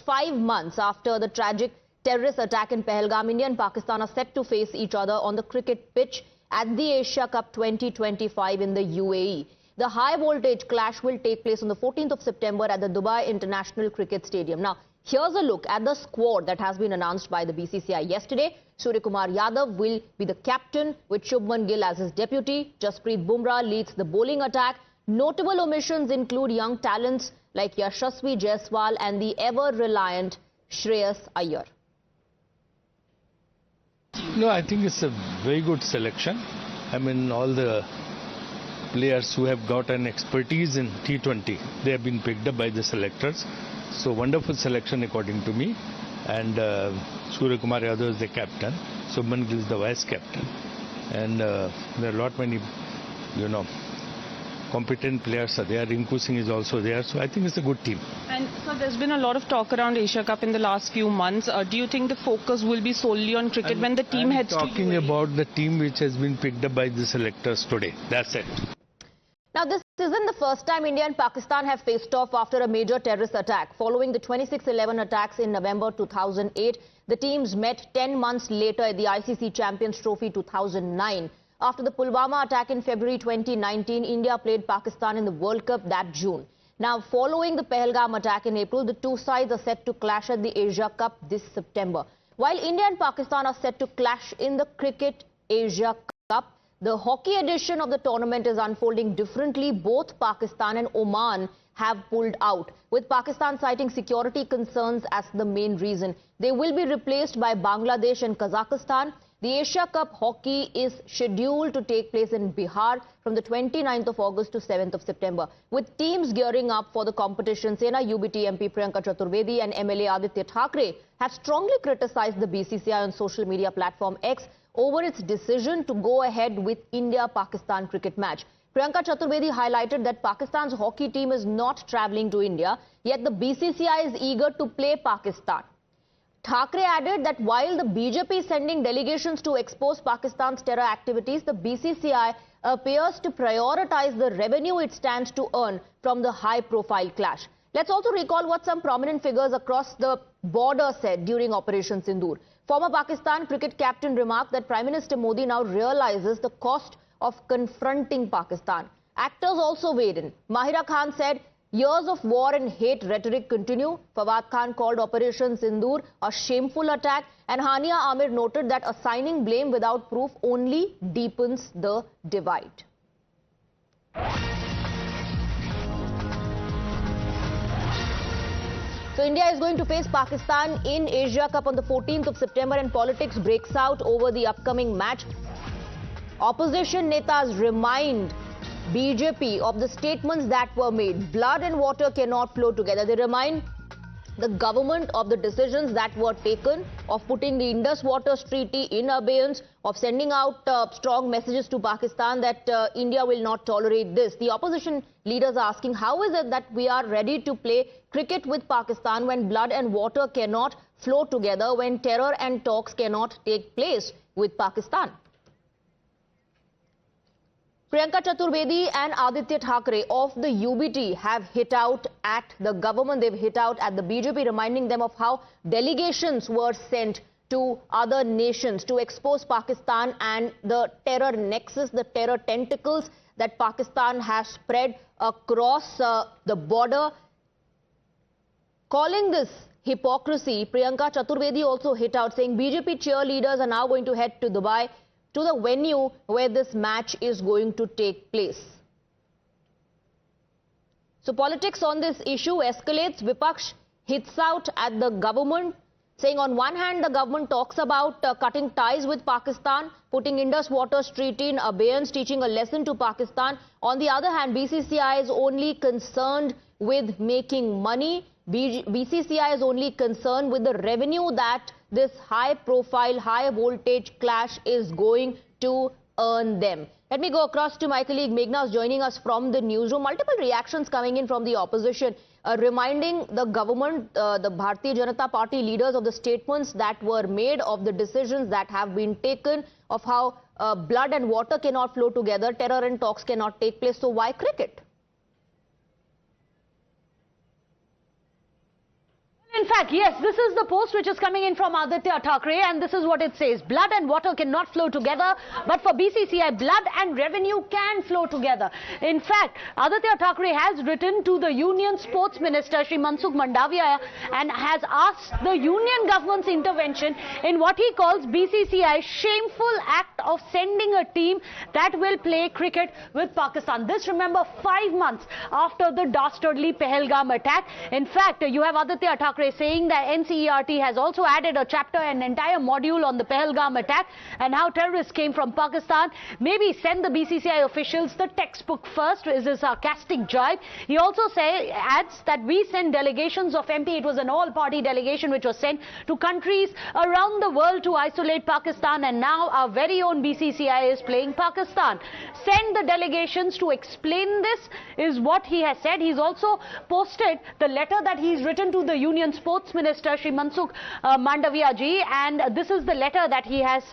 5 months after the tragic terrorist attack in Pahalgam, India and Pakistan are set to face each other on the cricket pitch at the Asia Cup 2025 in the UAE. The high voltage clash will take place on the 14th of September at the Dubai International Cricket Stadium. Now, here's a look at the squad that has been announced by the BCCI yesterday. Suryakumar Yadav will be the captain with Shubman Gill as his deputy. Jasprit Bumrah leads the bowling attack. Notable omissions include young talents like Yashasvi Jaiswal and the ever-reliant Shreyas Iyer. No, I think it's a very good selection. I mean, all the players who have got an expertise in T20, they have been picked up by the selectors. So wonderful selection according to me. And Suryakumar Yadav is the captain. Shubman Gill is the vice captain. And there are a lot many, competent players are there. Rinku Singh is also there. So I think it's a good team. And so there's been a lot of talk around Asia Cup in the last few months. Do you think the focus will be solely on cricket when the team heads to UAE? I'm talking about the team which has been picked up by the selectors today. That's it. Now, this isn't the first time India and Pakistan have faced off after a major terrorist attack. Following the 26/11 attacks in November 2008, the teams met 10 months later at the ICC Champions Trophy 2009. After the Pulwama attack in February 2019, India played Pakistan in the World Cup that June. Now, following the Pahalgam attack in April, the two sides are set to clash at the Asia Cup this September. While India and Pakistan are set to clash in the Cricket Asia Cup, the hockey edition of the tournament is unfolding differently. Both Pakistan and Oman have pulled out, with Pakistan citing security concerns as the main reason. They will be replaced by Bangladesh and Kazakhstan. The Asia Cup hockey is scheduled to take place in Bihar from the 29th of August to 7th of September. With teams gearing up for the competition, Sena UBT MP Priyanka Chaturvedi and MLA Adit Thackeray have strongly criticized the BCCI on social media platform X over its decision to go ahead with India-Pakistan cricket match. Priyanka Chaturvedi highlighted that Pakistan's hockey team is not travelling to India, yet the BCCI is eager to play Pakistan. Thackeray added that while the BJP is sending delegations to expose Pakistan's terror activities, the BCCI appears to prioritize the revenue it stands to earn from the high-profile clash. Let's also recall what some prominent figures across the border said during Operation Sindoor. Former Pakistan cricket captain remarked that Prime Minister Modi now realizes the cost of confronting Pakistan. Actors also weighed in. Mahira Khan said, years of war and hate rhetoric continue. Fawad Khan called Operation Sindoor a shameful attack. And Hania Amir noted that assigning blame without proof only deepens the divide. So India is going to face Pakistan in Asia Cup on the 14th of September, and politics breaks out over the upcoming match. Opposition netas remind BJP of the statements that were made. Blood and water cannot flow together. They remind the government of the decisions that were taken of putting the Indus Waters Treaty in abeyance, of sending out strong messages to Pakistan that India will not tolerate this. The opposition leaders are asking, how is it that we are ready to play cricket with Pakistan when blood and water cannot flow together, when terror and talks cannot take place with Pakistan? Priyanka Chaturvedi and Aditya Thackeray of the UBT have hit out at the government. They've hit out at the BJP, reminding them of how delegations were sent to other nations to expose Pakistan and the terror nexus, the terror tentacles that Pakistan has spread across the border. Calling this hypocrisy, Priyanka Chaturvedi also hit out, saying BJP cheerleaders are now going to head to Dubai, to the venue where this match is going to take place. So politics on this issue escalates. Vipaksh hits out at the government, saying on one hand the government talks about cutting ties with Pakistan, putting Indus Waters Treaty in abeyance, teaching a lesson to Pakistan. On the other hand, BCCI is only concerned with making money. BCCI is only concerned with the revenue that this high-profile, high-voltage clash is going to earn them. Let me go across to my colleague Meghna, joining us from the newsroom. Multiple reactions coming in from the opposition, reminding the government, the Bharatiya Janata Party leaders of the statements that were made, of the decisions that have been taken, of how blood and water cannot flow together, terror and talks cannot take place. So why cricket? In fact, yes, this is the post which is coming in from Aditya Thackeray, and this is what it says. Blood and water cannot flow together, but for BCCI, blood and revenue can flow together. In fact, Aditya Thackeray has written to the Union Sports Minister, Shri Mansukh Mandavia, and has asked the Union government's intervention in what he calls BCCI's shameful act of sending a team that will play cricket with Pakistan. This, remember, 5 months after the dastardly Pahalgam attack. In fact, you have Aditya Thackeray saying that NCERT has also added a chapter, an entire module on the Pahalgam attack and how terrorists came from Pakistan. Maybe send the BCCI officials the textbook first, is a sarcastic jibe. He also adds that we send delegations of MP. It was an all-party delegation which was sent to countries around the world to isolate Pakistan, and now our very own BCCI is playing Pakistan. Send the delegations to explain this, is what he has said. He's also posted the letter that he's written to the Union Sports Minister, Shri Mansukh Mandavia ji, and this is the letter that he has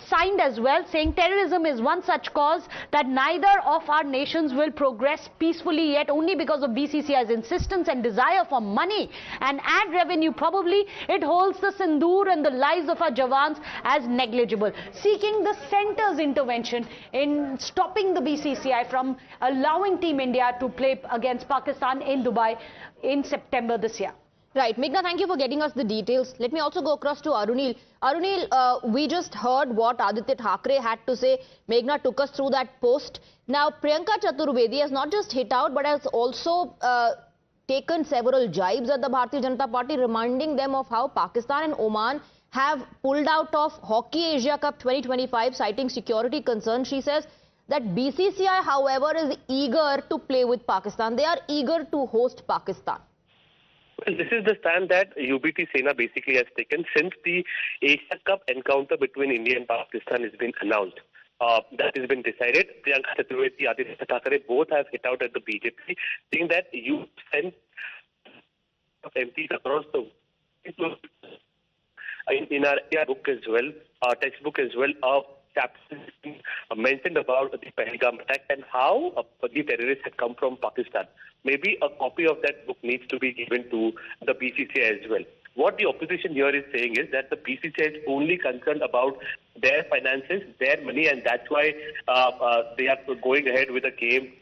signed as well, saying terrorism is one such cause that neither of our nations will progress peacefully, yet only because of BCCI's insistence and desire for money and ad revenue, probably it holds the Sindoor and the lives of our Jawans as negligible. Seeking the centre's intervention in stopping the BCCI from allowing Team India to play against Pakistan in Dubai in September this year. Right. Meghna, thank you for getting us the details. Let me also go across to Arunil. Arunil, we just heard what Aditya Thackeray had to say. Meghna took us through that post. Now, Priyanka Chaturvedi has not just hit out, but has also taken several jibes at the Bharatiya Janata Party, reminding them of how Pakistan and Oman have pulled out of Hockey Asia Cup 2025, citing security concerns. She says that BCCI, however, is eager to play with Pakistan. They are eager to host Pakistan. Well, this is the stand that UBT Sena basically has taken since the Asia Cup encounter between India and Pakistan has been announced. That has been decided. Priyanka Chaturvedi, Aditya Thackeray both have hit out at the BJP, saying that you send MPs across the world. In our book as well, our textbook as well, chapters mentioned about the Pahalgam attack and how the terrorists had come from Pakistan. Maybe a copy of that book needs to be given to the BCCI as well. What the opposition here is saying is that the BCCI is only concerned about their finances, their money, and that's why they are going ahead with a game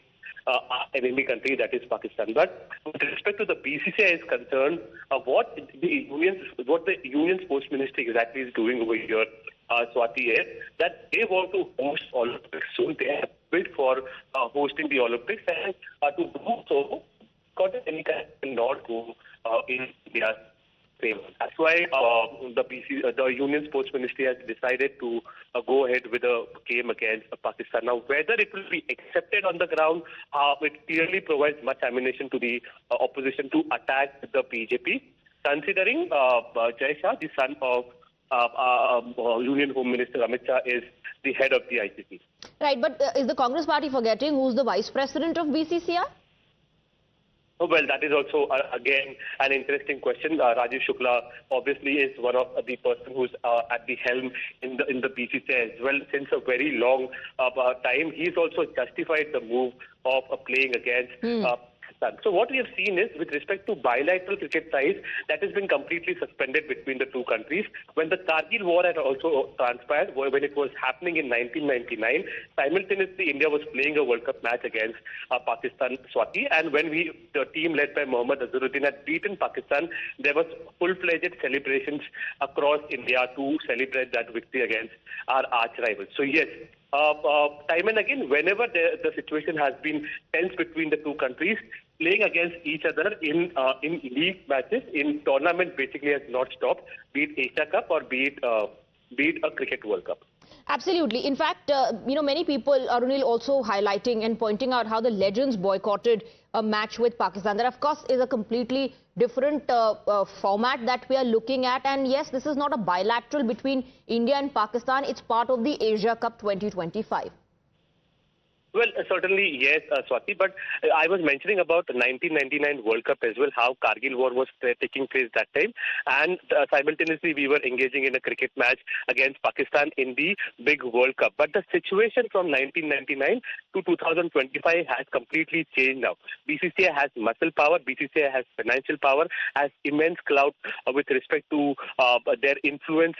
enemy country, that is Pakistan. But with respect to the BCCI is concerned, what the Union Sports Ministry exactly is doing over here, Swati, is that they want to host Olympics soon. They have bid for hosting the Olympics, and to do so, any kind cannot go in India's favor. That's why the Union Sports Ministry has decided to go ahead with a game against Pakistan. Now, whether it will be accepted on the ground, it clearly provides much ammunition to the opposition to attack the BJP, considering Jai Shah, the son of Union Home Minister Amit Shah, is the head of the ICC. Right, but is the Congress party forgetting who's the vice president of BCCI? Oh, well, that is also, again, an interesting question. Rajesh Shukla obviously is one of the person who's at the helm in the BCCI as well since a very long time. He's also justified the move of playing against Pakistan. So what we have seen is, with respect to bilateral cricket ties, that has been completely suspended between the two countries. When the Kargil war had also transpired, when it was happening in 1999, simultaneously India was playing a World Cup match against Pakistan, Swati, and when the team led by Mohammad Azharuddin had beaten Pakistan, there was full-fledged celebrations across India to celebrate that victory against our arch rivals. So yes, time and again, whenever the situation has been tense between the two countries, playing against each other in league matches, in tournament, basically has not stopped, be it Asia Cup or be it a Cricket World Cup. Absolutely. In fact, many people, Arunil, also highlighting and pointing out how the Legends boycotted a match with Pakistan. That, of course, is a completely different format that we are looking at. And yes, this is not a bilateral between India and Pakistan. It's part of the Asia Cup 2025. Well, certainly, yes, Swati, but I was mentioning about the 1999 World Cup as well, how Kargil war was taking place that time, and simultaneously we were engaging in a cricket match against Pakistan in the big World Cup. But the situation from 1999 to 2025 has completely changed now. BCCI has muscle power, BCCI has financial power, has immense clout with respect to their influence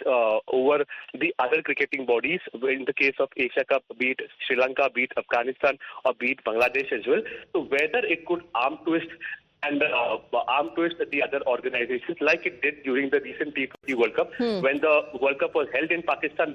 over the other cricketing bodies, in the case of Asia Cup, be it Sri Lanka, be it Afghanistan, or be it Bangladesh as well. So whether it could arm twist the other organizations like it did during the recent T20 World Cup, when the World Cup was held in Pakistan.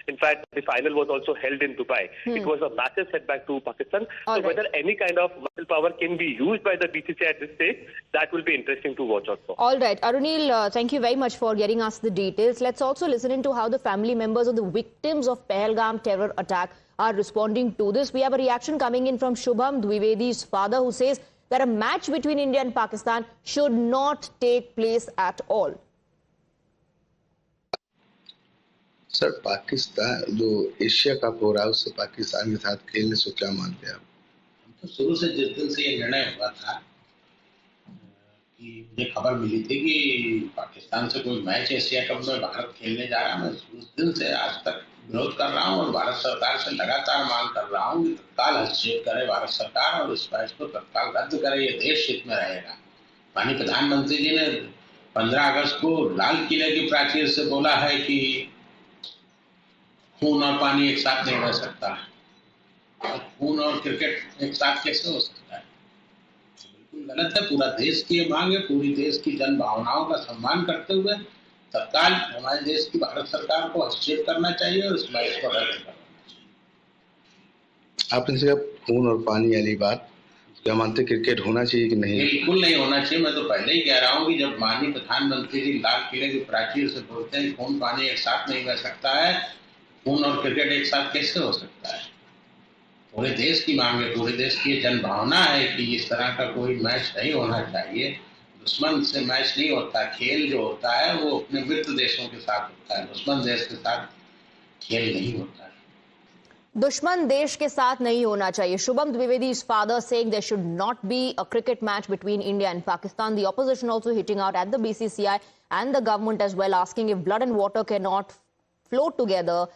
In fact, the final was also held in Dubai. It was a massive setback to Pakistan. Whether any kind of muscle power can be used by the BCCI at this stage, that will be interesting to watch out for. All right, Arunil, thank you very much for getting us the details. Let's also listen into how the family members of the victims of Pahalgam terror attack are responding to this. We have a reaction coming in from Shubham Dwivedi's father, who says that a match between India and Pakistan should not take place at all. Sir, Pakistan जो Asia cup हो रहा है उससे पाकिस्तान के साथ खेलने से क्या मानते हैं आप? तो शुरू से जिस दिन से ये निर्णय हुआ था कि मुझे खबर मिली थी कि पाकिस्तान से कोई मैच एशिया कप में भारत खेलने जा रहा है, मैं उस दिन से आज तक विरोध कर रहा हूं और भारत सरकार से लगातार मांग कर रहा हूं कि तत्काल हस्तक्षेप करे भारत सरकार और इस मैच को तत्काल रद्द करे। ये देश हित में रहेगा। माननीय प्रधानमंत्री जी ने 15 अगस्त को लाल किले की प्राचीर से बोला है कि खून और पानी एक साथ नहीं रह सकता, और खून और क्रिकेट एक साथ कैसे हो सकता है? बिल्कुल गलत है। पूरा देश की ये मांग है, पूरी देश की जन भावनाओं का सम्मान करते हुए तत्काल हमारे देश की भारत सरकार को हस्तक्षेप करना चाहिए और इस मैच को रद्द करना चाहिए। आपने कहा खून और पानी वाली बात, क्या मानते क्रिकेट होना चाहिए कि नहीं? बिल्कुल नहीं होना चाहिए। मैं तो पहले ही कह रहा हूँ कि जब माननीय प्रधानमंत्री जी लाल किले की प्राचीर से बोलते हैं खून पानी एक साथ नहीं रह सकता है, खून और क्रिकेट एक साथ कैसे हो सकता है? पूरे देश की मांग है, पूरे देश की जन भावना है कि इस तरह का कोई मैच नहीं होना चाहिए। दुश्मन से मैच नहीं होता, खेल जो होता है वो अपने मित्र देशों के साथ होता है, दुश्मन देश के साथ खेल नहीं होता है। दुश्मन देश के साथ नहीं होना चाहिए. Shubham Dwivedi's father saying there should not be a cricket match between India and Pakistan. The opposition also hitting out at the BCCI and the government as well, asking if blood and water cannot flow together,